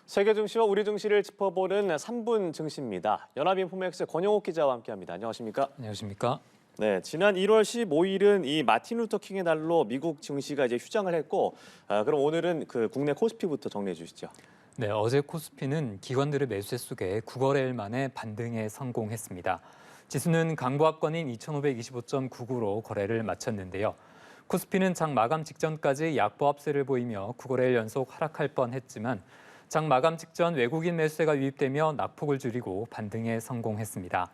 세계 증시와 우리 증시를 짚어보는 3분 증시입니다. 연합인포맥스 권영욱 기자와 함께합니다. 안녕하십니까? 안녕하십니까? 네, 지난 1월 15일은 이 마틴 루터 킹의 날로 미국 증시가 이제 휴장을 했고, 그럼 오늘은 그 국내 코스피부터 정리해 주시죠. 네, 어제 코스피는 기관들의 매수세 속에 9거래일 만에 반등에 성공했습니다. 지수는 강보합권인 2,525.99로 거래를 마쳤는데요. 코스피는 장 마감 직전까지 약보합세를 보이며 9거래일 연속 하락할 뻔했지만 장 마감 직전 외국인 매수세가 유입되며 낙폭을 줄이고 반등에 성공했습니다.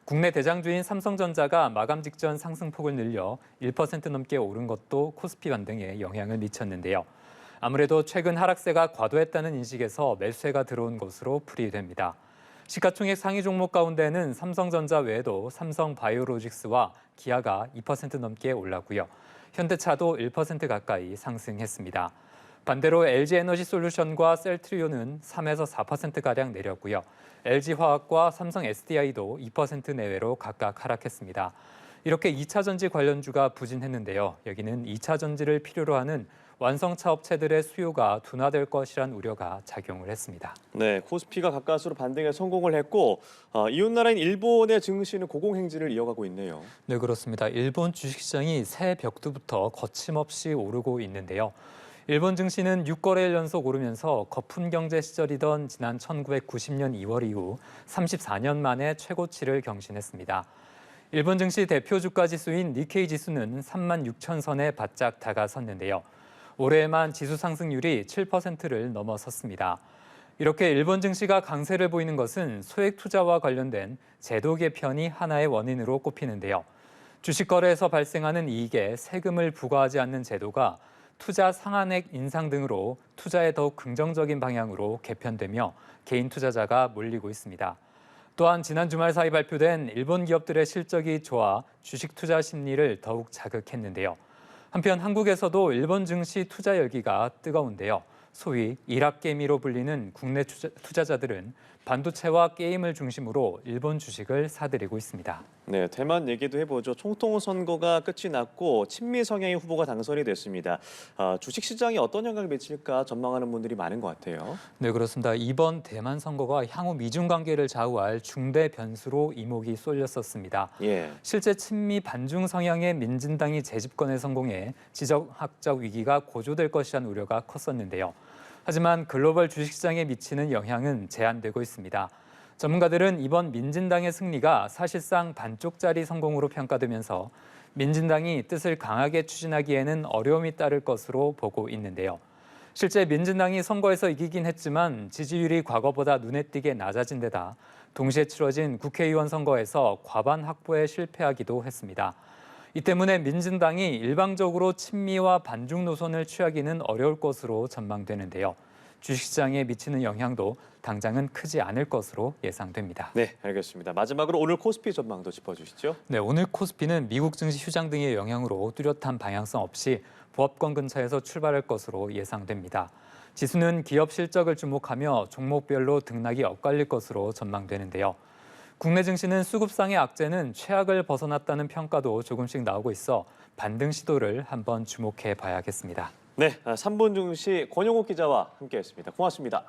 국내 대장주인 삼성전자가 마감 직전 상승폭을 늘려 1% 넘게 오른 것도 코스피 반등에 영향을 미쳤는데요. 아무래도 최근 하락세가 과도했다는 인식에서 매수세가 들어온 것으로 풀이됩니다. 시가총액 상위 종목 가운데는 삼성전자 외에도 삼성바이오로직스와 기아가 2% 넘게 올랐고요. 현대차도 1% 가까이 상승했습니다. 반대로 LG에너지솔루션과 셀트리온은 3에서 4%가량 내렸고요. LG화학과 삼성 SDI도 2% 내외로 각각 하락했습니다. 이렇게 2차 전지 관련주가 부진했는데요. 여기는 2차 전지를 필요로 하는 완성차 업체들의 수요가 둔화될 것이란 우려가 작용을 했습니다. 네, 코스피가 가까스로 반등에 성공을 했고, 이웃나라인 일본의 증시는 고공행진을 이어가고 있네요. 네, 그렇습니다. 일본 주식시장이 새 벽두부터 거침없이 오르고 있는데요. 일본 증시는 6거래일 연속 오르면서 거품 경제 시절이던 지난 1990년 2월 이후 34년 만에 최고치를 경신했습니다. 일본 증시 대표 주가 지수인 니케이 지수는 36,000선에 바짝 다가섰는데요. 올해에만 지수 상승률이 7%를 넘어섰습니다. 이렇게 일본 증시가 강세를 보이는 것은 소액 투자와 관련된 제도 개편이 하나의 원인으로 꼽히는데요. 주식 거래에서 발생하는 이익에 세금을 부과하지 않는 제도가 투자 상한액 인상 등으로 투자에 더욱 긍정적인 방향으로 개편되며 개인 투자자가 몰리고 있습니다. 또한 지난 주말 사이 발표된 일본 기업들의 실적이 좋아 주식 투자 심리를 더욱 자극했는데요. 한편 한국에서도 일본 증시 투자 열기가 뜨거운데요. 소위 일학개미로 불리는 국내 투자자들은 반도체와 게임을 중심으로 일본 주식을 사들이고 있습니다. 네, 대만 얘기도 해보죠. 총통 선거가 끝이 났고 친미 성향의 후보가 당선이 됐습니다. 주식시장에 어떤 영향을 미칠까 전망하는 분들이 많은 것 같아요. 네, 그렇습니다. 이번 대만 선거가 향후 미중 관계를 좌우할 중대 변수로 이목이 쏠렸었습니다. 예. 실제 친미 반중 성향의 민진당이 재집권에 성공해 지정학적 위기가 고조될 것이라는 우려가 컸었는데요. 하지만 글로벌 주식시장에 미치는 영향은 제한되고 있습니다. 전문가들은 이번 민진당의 승리가 사실상 반쪽짜리 성공으로 평가되면서 민진당이 뜻을 강하게 추진하기에는 어려움이 따를 것으로 보고 있는데요. 실제 민진당이 선거에서 이기긴 했지만 지지율이 과거보다 눈에 띄게 낮아진 데다 동시에 치러진 국회의원 선거에서 과반 확보에 실패하기도 했습니다. 이 때문에 민진당이 일방적으로 친미와 반중 노선을 취하기는 어려울 것으로 전망되는데요. 주식시장에 미치는 영향도 당장은 크지 않을 것으로 예상됩니다. 네, 알겠습니다. 마지막으로 오늘 코스피 전망도 짚어주시죠. 네, 오늘 코스피는 미국 증시 휴장 등의 영향으로 뚜렷한 방향성 없이 보합권 근처에서 출발할 것으로 예상됩니다. 지수는 기업 실적을 주목하며 종목별로 등락이 엇갈릴 것으로 전망되는데요. 국내 증시는 수급상의 악재는 최악을 벗어났다는 평가도 조금씩 나오고 있어 반등 시도를 한번 주목해 봐야겠습니다. 네, 3분 증시 권영욱 기자와 함께했습니다. 고맙습니다.